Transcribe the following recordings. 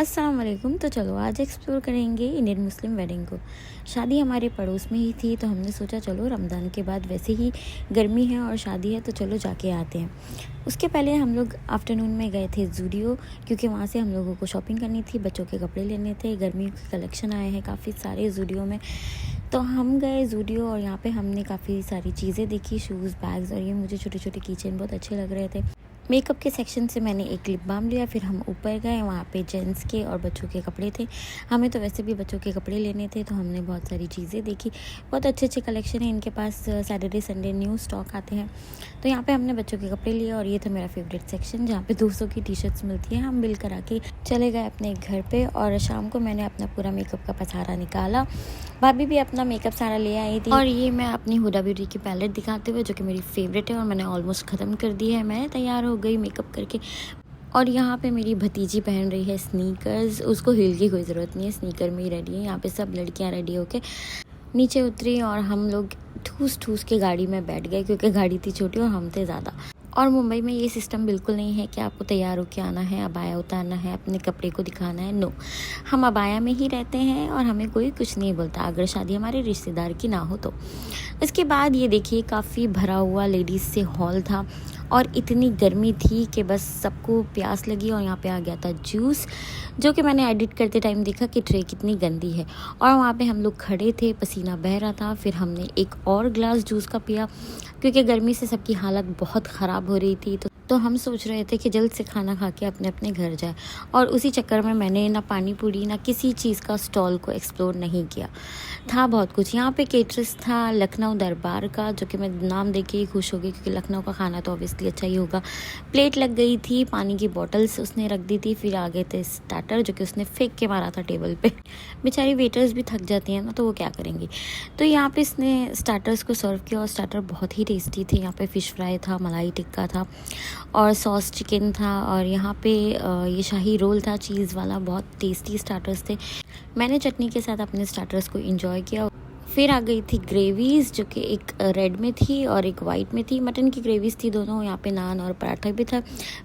अस्सलाम वालेकुम। तो चलो आज एक्सप्लोर करेंगे इंडियन मुस्लिम वेडिंग को। शादी हमारे पड़ोस में ही थी तो हमने सोचा चलो रमज़ान के बाद वैसे ही गर्मी है और शादी है तो चलो जाके आते हैं। उसके पहले हम लोग आफ्टरनून में गए थे ज़ूडियो, क्योंकि वहाँ से हम लोगों को शॉपिंग करनी थी, बच्चों के कपड़े लेने थे। गर्मी के कलेक्शन आए हैं काफ़ी सारे ज़ूडियो में, तो हम गए ज़ूडियो और यहाँ पे हमने काफ़ी सारी चीज़ें देखी, शूज़, बैग्स, और ये मुझे छोटे छोटे कीचेन बहुत अच्छे लग रहे थे। मेकअप के सेक्शन से मैंने एक लिप बाम लिया, फिर हम ऊपर गए, वहाँ पे जेंट्स के और बच्चों के कपड़े थे। हमें तो वैसे भी बच्चों के कपड़े लेने थे तो हमने बहुत सारी चीज़ें देखी। बहुत अच्छे अच्छे कलेक्शन है इनके पास, सैटरडे संडे न्यू स्टॉक आते हैं। तो यहाँ पे हमने बच्चों के कपड़े लिए और ये था मेरा फेवरेट सेक्शन जहाँ पे 200 की टी शर्ट्स मिलती है। हम बिल करा के चले गए अपने घर पे और शाम को मैंने अपना पूरा मेकअप का पसारा निकाला। भाभी भी अपना मेकअप सारा ले आई थी और ये मैं अपनी हुडा ब्यूटी की पैलेट दिखाते हुए, जो कि मेरी फेवरेट है और मैंने ऑलमोस्ट ख़त्म कर दी है। मैं तैयार हो गई मेकअप करके और यहाँ पे मेरी भतीजी पहन रही है स्नीकर्स। उसको हील की कोई ज़रूरत नहीं है, स्नीकर में ही रेडी है। यहाँ पे सब लड़कियाँ रेडी होके नीचे उतरी और हम लोग ठूस ठूस के गाड़ी में बैठ गए, क्योंकि गाड़ी थी छोटी और हम थे ज़्यादा। और मुंबई में ये सिस्टम बिल्कुल नहीं है कि आपको तैयार होके आना है, अबाया उतारना है, अपने कपड़े को दिखाना है। नो, हम अबाया में ही रहते हैं और हमें कोई कुछ नहीं बोलता, अगर शादी हमारे रिश्तेदार की ना हो तो। इसके बाद ये देखिए काफ़ी भरा हुआ लेडीज़ से हॉल था और इतनी गर्मी थी कि बस सबको प्यास लगी। और यहाँ पे आ गया था जूस, जो कि मैंने एडिट करते टाइम देखा कि ट्रे कितनी गंदी है। और वहाँ पे हम लोग खड़े थे, पसीना बह रहा था। फिर हमने एक और ग्लास जूस का पिया, क्योंकि गर्मी से सबकी हालत बहुत ख़राब हो रही थी। तो हम सोच रहे थे कि जल्द से खाना खा के अपने अपने घर जाए, और उसी चक्कर में मैंने ना पानी पूरी ना किसी चीज़ का स्टॉल को एक्सप्लोर नहीं किया। था बहुत कुछ यहाँ पे। केटरस था लखनऊ दरबार का, जो कि मैं नाम देख के ही खुश हो गई, क्योंकि लखनऊ का खाना तो ऑब्वियसली अच्छा ही होगा। प्लेट लग गई थी, पानी की बॉटल्स उसने रख दी थी। फिर आ गए थे स्टार्टर, जो कि उसने फेंक के मारा था टेबल पे। बेचारी वेटर्स भी थक जाती हैं ना, तो वो क्या करेंगी। तो यहाँ पे इसने स्टार्टर्स को सर्व किया और स्टार्टर बहुत ही टेस्टी थे। यहाँ पे फ़िश फ्राई था, मलाई टिक्का था और सॉस चिकन था, और यहाँ पे ये शाही रोल था चीज़ वाला। बहुत टेस्टी स्टार्टर्स थे। मैंने चटनी के साथ अपने स्टार्टर्स को एंजॉय किया। फिर आ गई थी ग्रेवीज़, जो कि एक रेड में थी और एक वाइट में थी। मटन की ग्रेवीज़ थी दोनों। यहाँ पे नान और पराठा भी था।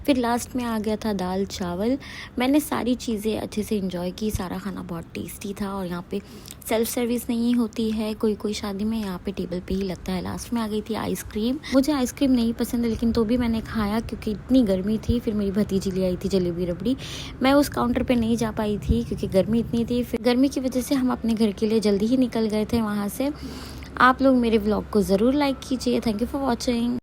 फिर लास्ट में आ गया था दाल चावल। मैंने सारी चीज़ें अच्छे से एंजॉय की। सारा खाना बहुत टेस्टी था और यहाँ पे सेल्फ सर्विस नहीं होती है कोई कोई शादी में, यहाँ पे टेबल पे ही लगता है। लास्ट में आ गई थी आइसक्रीम। मुझे आइसक्रीम नहीं पसंद है, लेकिन तो भी मैंने खाया क्योंकि इतनी गर्मी थी। फिर मेरी भतीजी ले आई थी जलेबी रबड़ी। मैं उस काउंटर पे नहीं जा पाई थी क्योंकि गर्मी इतनी थी। फिर गर्मी की वजह से हम अपने घर के लिए जल्दी ही निकल गए थे वहाँ से। आप लोग मेरे व्लॉग को ज़रूर लाइक कीजिए। Thank you for watching.